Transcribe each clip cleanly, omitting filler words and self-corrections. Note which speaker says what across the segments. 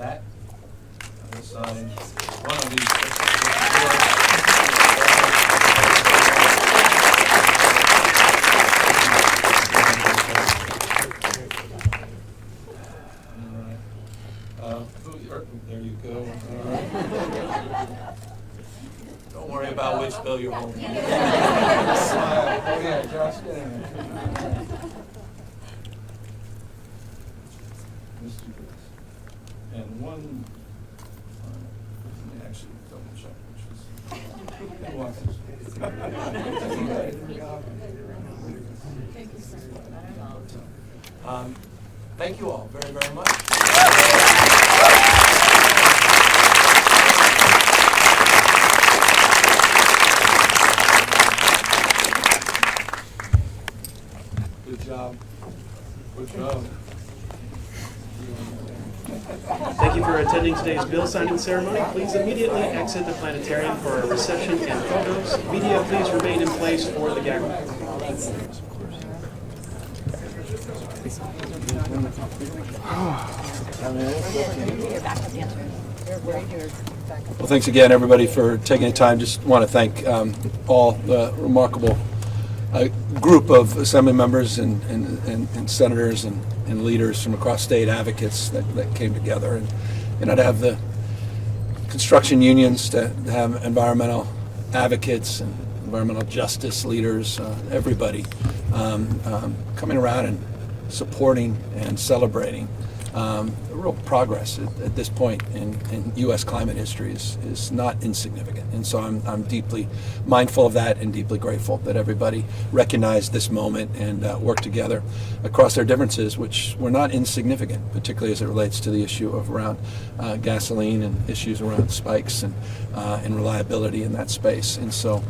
Speaker 1: that. On this side, one of these. There you go. All right. Don't worry about which bill you're holding. Oh yeah, Josh, get in there. Let's do this. And one, let me actually double check which is. Who wants this? Thank you all very, very much. Good job. Good job.
Speaker 2: Thank you for attending today's bill signing ceremony. Please immediately exit the planetarium for a reception and photos. Media, please remain in place for the gag.
Speaker 1: Well, thanks again, everybody, for taking the time. Just want to thank all the remarkable group of assembly members and senators and leaders from across state, advocates that came together, and to have the construction unions, to have environmental advocates and environmental justice leaders, everybody coming around and supporting and celebrating real progress at this point in U.S. climate history is not insignificant. And so I'm deeply mindful of that and deeply grateful that everybody recognized this moment and worked together across their differences, which were not insignificant, particularly as it relates to the issue of around gasoline and issues around spikes and reliability in that space. And so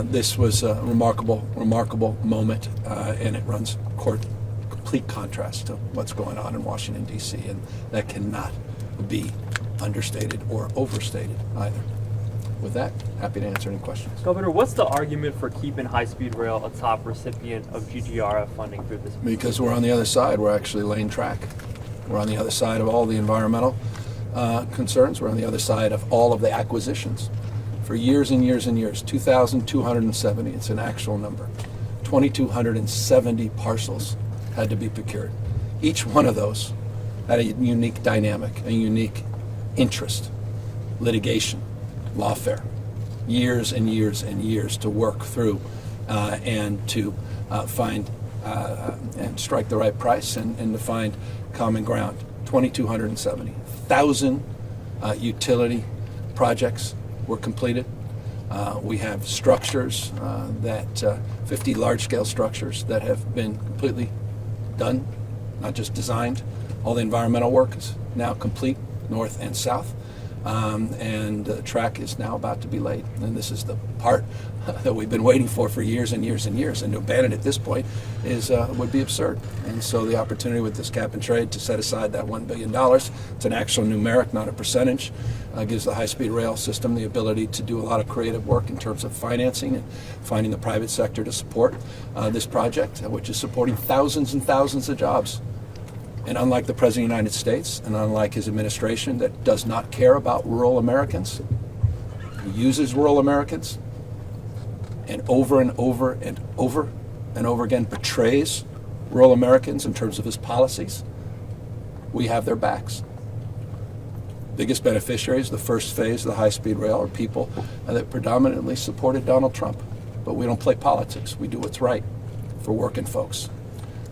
Speaker 1: this was a remarkable moment, and it runs complete contrast to what's going on in Washington, D.C., and that cannot be understated or overstated either. With that, happy to answer any questions.
Speaker 3: Governor, what's the argument for keeping high-speed rail a top recipient of GGRF funding through this?
Speaker 1: Because we're on the other side. We're actually laying track. We're on the other side of all the environmental concerns. We're on the other side of all of the acquisitions. For years and years and years, 2,270, it's an actual number, 2,270 parcels had to be procured. Each one of those had a unique dynamic, a unique interest, litigation, lawfare, years and years and years to work through and to find and strike the right price and to find common ground. 2,270,000 utility projects were completed. We have structures 50 large-scale structures that have been completely done, not just designed. All the environmental work is now complete, north and south, and the track is now about to be laid. And this is the part that we've been waiting for years and years and years. And to abandon it at this point would be absurd. And so the opportunity with this cap and trade to set aside that $1 billion, it's an actual numeric, not a percentage, gives the high-speed rail system the ability to do a lot of creative work in terms of financing and finding the private sector to support this project, which is supporting thousands and thousands of jobs. And unlike the President of the United States, and unlike his administration that does not care about rural Americans, he uses rural Americans and over and over and over and over again betrays rural Americans in terms of his policies, we have their backs. Biggest beneficiaries, the first phase of the high-speed rail, are people that predominantly supported Donald Trump. But we don't play politics. We do what's right for working folks.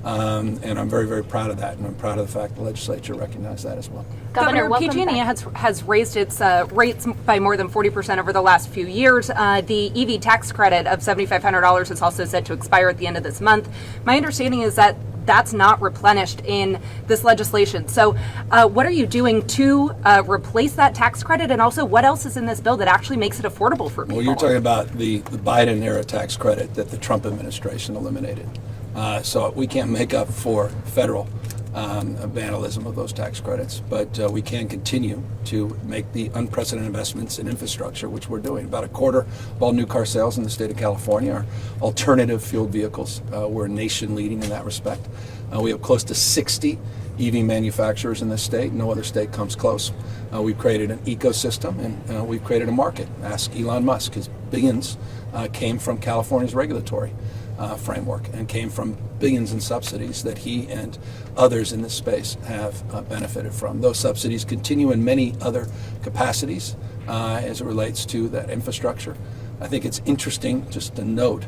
Speaker 1: And I'm very, very proud of that, and I'm proud of the fact the legislature recognized that as well.
Speaker 4: Governor, PG&E has raised its rates by more than 40% over the last few years. The EV tax credit of $7,500 is also set to expire at the end of this month. My understanding is that that's not replenished in this legislation. So what are you doing to replace that tax credit? And also, what else is in this bill that actually makes it affordable for people?
Speaker 1: Well, you're talking about the Biden-era tax credit that the Trump administration eliminated. So we can't make up for federal vandalism of those tax credits, but we can continue to make the unprecedented investments in infrastructure, which we're doing. About a quarter of all new car sales in the state of California are alternative fueled vehicles. We're nation leading in that respect. We have close to 60 EV manufacturers in this state. No other state comes close. We've created an ecosystem, and we've created a market. Ask Elon Musk. His billions came from California's regulatory framework and came from billions in subsidies that he and others in this space have benefited from. Those subsidies continue in many other capacities as it relates to that infrastructure. I think it's interesting just to note,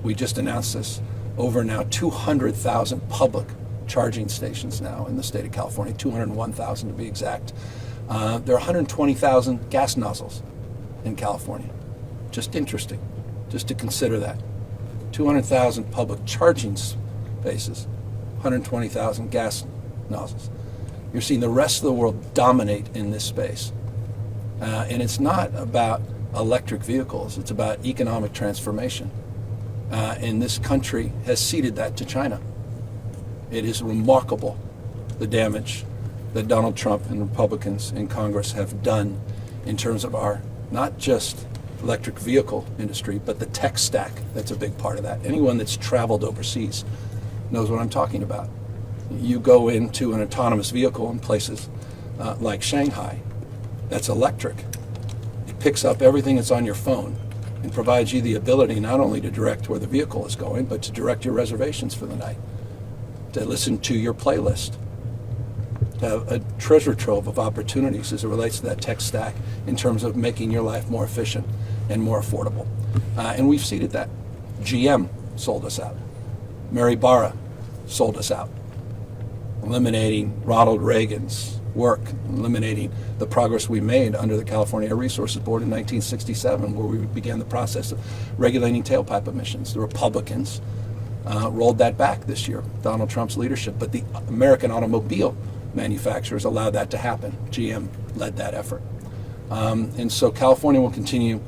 Speaker 1: we just announced this, over now 200,000 public charging stations now in the state of California, 201,000 to be exact. There are 120,000 gas nozzles in California. Just interesting, just to consider that. 200,000 public charging spaces, 120,000 gas nozzles. You're seeing the rest of the world dominate in this space. And it's not about electric vehicles, it's about economic transformation. And this country has ceded that to China. It is remarkable the damage that Donald Trump and Republicans in Congress have done in terms of our, not just electric vehicle industry, but the tech stack that's a big part of that. Anyone that's traveled overseas knows what I'm talking about. You go into an autonomous vehicle in places like Shanghai that's electric. It picks up everything that's on your phone and provides you the ability not only to direct where the vehicle is going, but to direct your reservations for the night, to listen to your playlist, to have a treasure trove of opportunities as it relates to that tech stack in terms of making your life more efficient and more affordable. And we've seeded that. GM sold us out. Mary Barra sold us out, eliminating Ronald Reagan's work, eliminating the progress we made under the California Air Resources Board in 1967, where we began the process of regulating tailpipe emissions. The Republicans rolled that back this year, Donald Trump's leadership, but the American automobile manufacturers allowed that to happen. GM led that effort. And so California will continue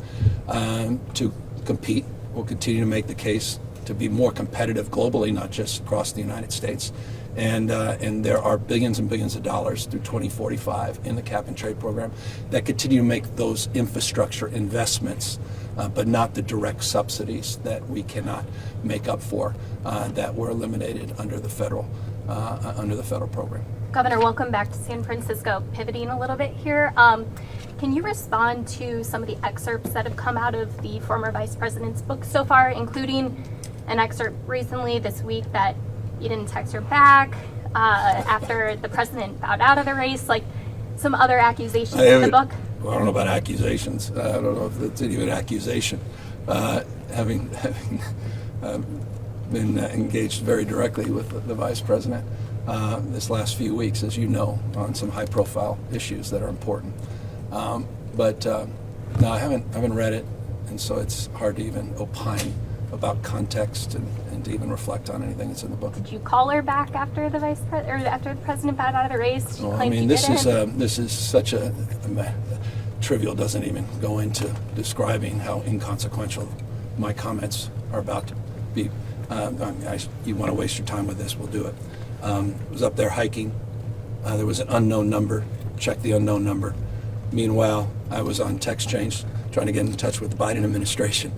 Speaker 1: to compete, will continue to make the case to be more competitive globally, not just across the United States. And there are billions and billions of dollars through 2045 in the cap and trade program that continue to make those infrastructure investments, but not the direct subsidies that we cannot make up for that were eliminated under the federal program.
Speaker 5: Governor, welcome back to San Francisco. Pivoting a little bit here, can you respond to some of the excerpts that have come out of the former vice president's book so far, including an excerpt recently this week that you didn't text her back after the president bowed out of the race, like some other accusations in the book?
Speaker 1: Well, I don't know about accusations. I don't know if it's even an accusation. Having been engaged very directly with the vice president this last few weeks, as you know, on some high-profile issues that are important. But no, I haven't read it, and so it's hard to even opine about context and to even reflect on anything that's in the book.
Speaker 5: Did you call her back after the after the president bowed out of the race? Did you claim he
Speaker 1: this is such a trivial. Doesn't even go into describing how inconsequential my comments are about to be. You want to waste your time with this? We'll do it. I was up there hiking. There was an unknown number. Checked the unknown number. Meanwhile, I was on text change trying to get in touch with the Biden administration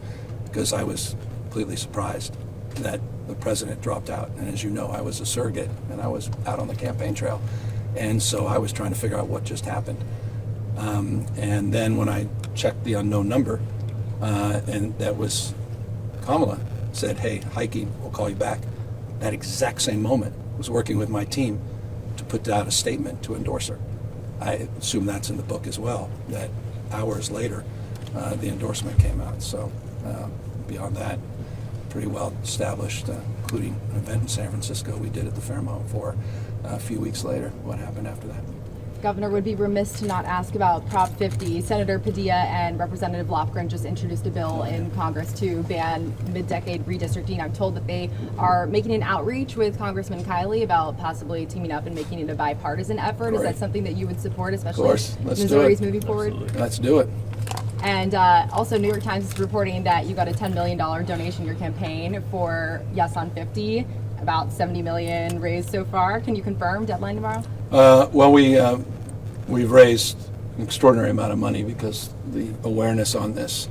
Speaker 1: because I was completely surprised that the president dropped out. And as you know, I was a surrogate and I was out on the campaign trail. And so I was trying to figure out what just happened. And then when I checked the unknown number, and that was Kamala, said, "Hey, hiking, we'll call you back." That exact same moment, was working with my team to put out a statement to endorse her. I assume that's in the book as well, that hours later, the endorsement came out. So beyond that, pretty well established, including an event in San Francisco we did at the Fairmont for a few weeks later. What happened after that?
Speaker 6: Governor, would be remiss to not ask about Prop 50. Senator Padilla and Representative Lofgren just introduced a bill in Congress to ban mid-decade redistricting. I'm told that they are making an outreach with Congressman Kiley about possibly teaming up and making it a bipartisan effort. Is that something that you would support, especially as Missouri's moving forward?
Speaker 1: Let's do it.
Speaker 6: And also, New York Times is reporting that you got a $10 million donation in your campaign for Yes on 50, about $70 million raised so far. Can you confirm deadline tomorrow?
Speaker 1: Well, we've raised an extraordinary amount of money because the awareness on this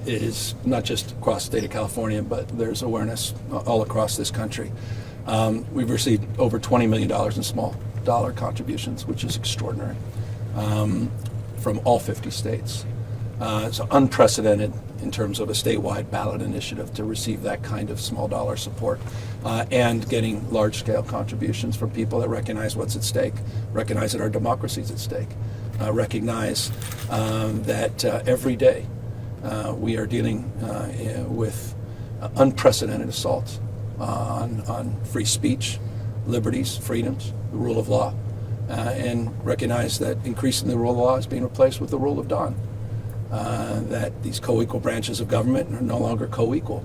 Speaker 1: is not just across the state of California, but there's awareness all across this country. We've received over $20 million in small dollar contributions, which is extraordinary, from all 50 states. It's unprecedented in terms of a statewide ballot initiative to receive that kind of small dollar support, and getting large-scale contributions from people that recognize what's at stake, recognize that our democracy is at stake, recognize that every day we are dealing with unprecedented assaults on free speech, liberties, freedoms, the rule of law, and recognize that increasingly the rule of law is being replaced with the rule of dawn. That these co-equal branches of government are no longer co-equal.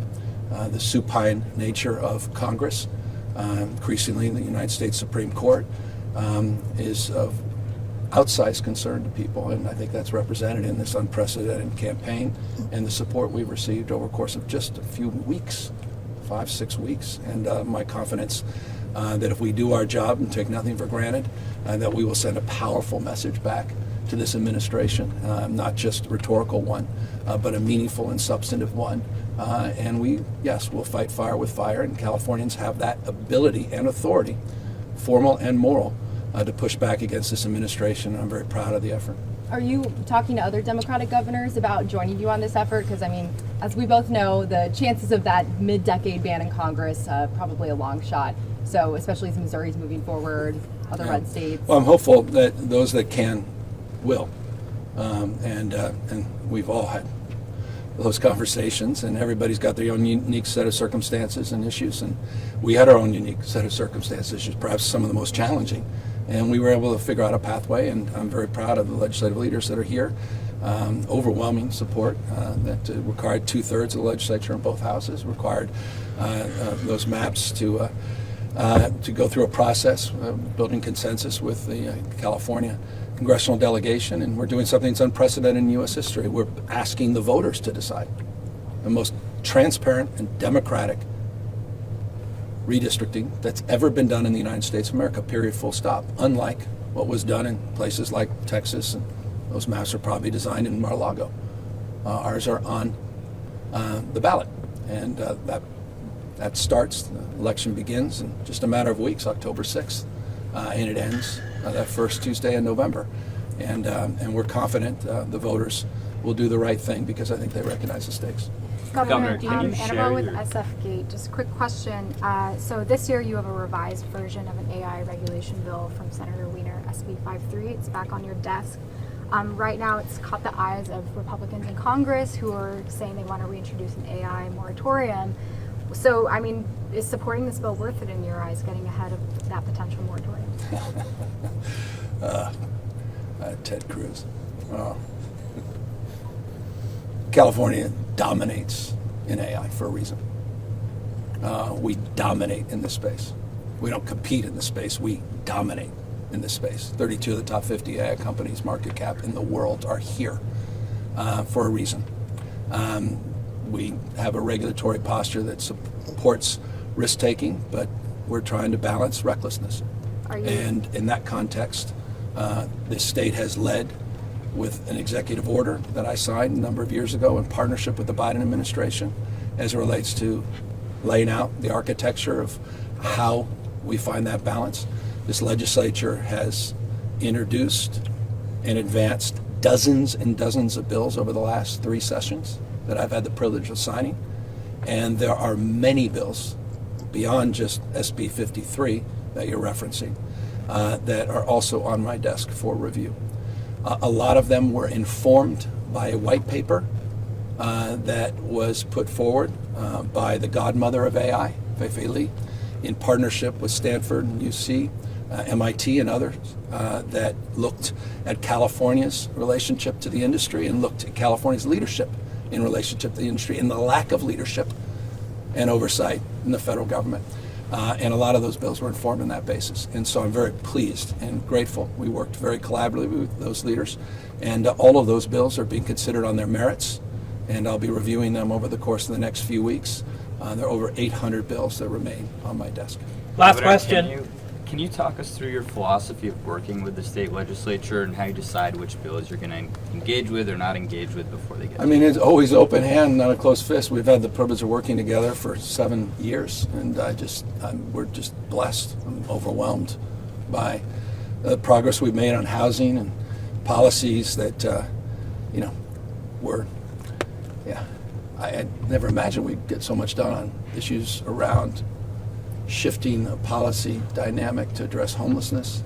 Speaker 1: The supine nature of Congress, increasingly the United States Supreme Court, is of outsized concern to people, and I think that's represented in this unprecedented campaign and the support we've received over the course of just a few weeks, 5-6 weeks, and my confidence that if we do our job and take nothing for granted, that we will send a powerful message back to this administration, not just a rhetorical one, but a meaningful and substantive one. And we'll fight fire with fire, and Californians have that ability and authority, formal and moral, to push back against this administration. I'm very proud of the effort.
Speaker 6: Are you talking to other Democratic governors about joining you on this effort? Because, I mean, as we both know, the chances of that mid-decade ban in Congress, probably a long shot. So, especially as Missouri's moving forward, other red states.
Speaker 1: Well, I'm hopeful that those that can will. And we've all had those conversations, and everybody's got their own unique set of circumstances and issues, and we had our own unique set of circumstances, perhaps some of the most challenging, and we were able to figure out a pathway, and I'm very proud of the legislative leaders that are here. Overwhelming support that required 2/3 of the legislature in both houses, required those maps to go through a process, building consensus with the California congressional delegation, and we're doing something that's unprecedented in U.S. history. We're asking the voters to decide. The most transparent and democratic redistricting that's ever been done in the United States of America, period, full stop. Unlike what was done in places like Texas, and those maps are probably designed in Mar-a-Lago. Ours are on the ballot, and that starts, the election begins in just a matter of weeks, October 6th, and it ends that first Tuesday in November. And we're confident the voters will do the right thing because I think they recognize the stakes.
Speaker 3: Governor, can you share
Speaker 7: Annabelle with
Speaker 3: your...
Speaker 7: SFGate. Just a quick question. So this year you have a revised version of an AI regulation bill from Senator Wiener, SB 53. It's back on your desk. Right now it's caught the eyes of Republicans in Congress who are saying they want to reintroduce an AI moratorium. So, I mean, is supporting this bill worth it in your eyes, getting ahead of that potential moratorium?
Speaker 1: Ted Cruz. California dominates in AI for a reason. We dominate in this space. We don't compete in this space, we dominate in this space. 32 of the top 50 AI companies market cap in the world are here for a reason. We have a regulatory posture that supports risk-taking, but we're trying to balance recklessness. And in that context, this state has led with an executive order that I signed a number of years ago in partnership with the Biden administration as it relates to laying out the architecture of how we find that balance. This legislature has introduced and advanced dozens and dozens of bills over the last 3 sessions that I've had the privilege of signing. And there are many bills beyond just SB 53 that you're referencing that are also on my desk for review. A lot of them were informed by a white paper that was put forward by the godmother of AI, Fei-Fei Li, in partnership with Stanford and UC, MIT and others that looked at California's relationship to the industry and looked at California's leadership in relationship to the industry and the lack of leadership and oversight in the federal government. And a lot of those bills were informed on that basis. And so I'm very pleased and grateful. We worked very collaboratively with those leaders. And all of those bills are being considered on their merits. And I'll be reviewing them over the course of the next few weeks. There are over 800 bills that remain on my desk.
Speaker 8: Last
Speaker 3: Governor,
Speaker 8: question. Can you talk us through your philosophy of working with the state legislature and how you decide which bills you're going to engage with or not engage with before they get
Speaker 1: I mean, it's always open hand, not a closed fist. We've had the privilege of working together for 7 years, and we're just blessed. I'm overwhelmed by the progress we've made on housing and policies that, I never imagined we'd get so much done on issues around shifting a policy dynamic to address homelessness,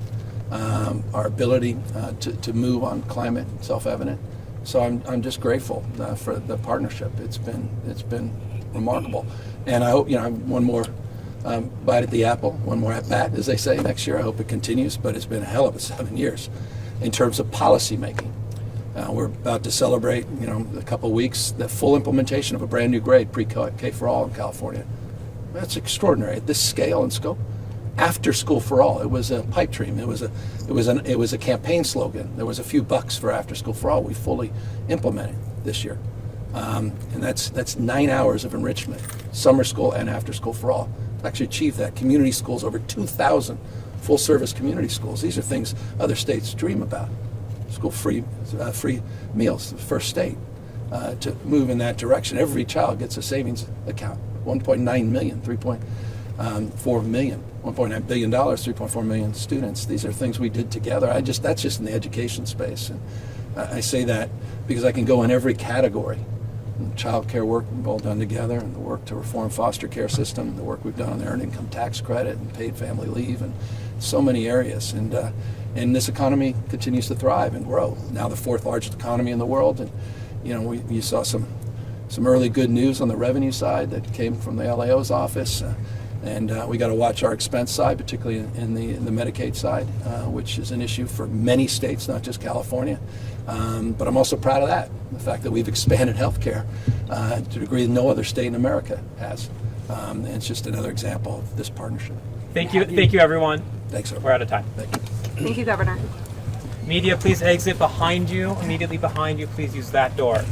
Speaker 1: our ability to move on climate, self-evident. So I'm just grateful for the partnership. It's been remarkable, and I hope I have one more bite at the apple, one more at bat, as they say, next year. I hope it continues, but it's been a hell of a 7 years in terms of policy making. We're about to celebrate, a couple of weeks, the full implementation of a brand new grade, pre-K for all in California. That's extraordinary at this scale and scope. After school for all. It was a pipe dream. It was a campaign slogan. There was a few bucks for after school for all. We fully implemented this year, and that's 9 hours of enrichment, summer school and after school for all. Actually achieved that. Community schools, over 2,000 full service community schools. These are things other states dream about. School free meals, the first state to move in that direction. Every child gets a savings account. 1.9 million, 3.4 million, $1.9 billion, 3.4 million students. These are things we did together. That's just in the education space. And I say that because I can go in every category. Child care work we've all done together, and the work to reform foster care system, the work we've done on the earned income tax credit and paid family leave, and so many areas. And this economy continues to thrive and grow. Now the 4th largest economy in the world. And you saw some early good news on the revenue side that came from the LAO's office. And we got to watch our expense side, particularly in the Medicaid side, which is an issue for many states, not just California. But I'm also proud of that, the fact that we've expanded health care to a degree that no other state in America has. And it's just another example of this partnership.
Speaker 9: Thank you, everyone.
Speaker 1: Thanks, everyone.
Speaker 9: We're out of time.
Speaker 1: Thank you.
Speaker 4: Thank you, Governor.
Speaker 9: Media, please exit behind you. Immediately behind you, please use that door.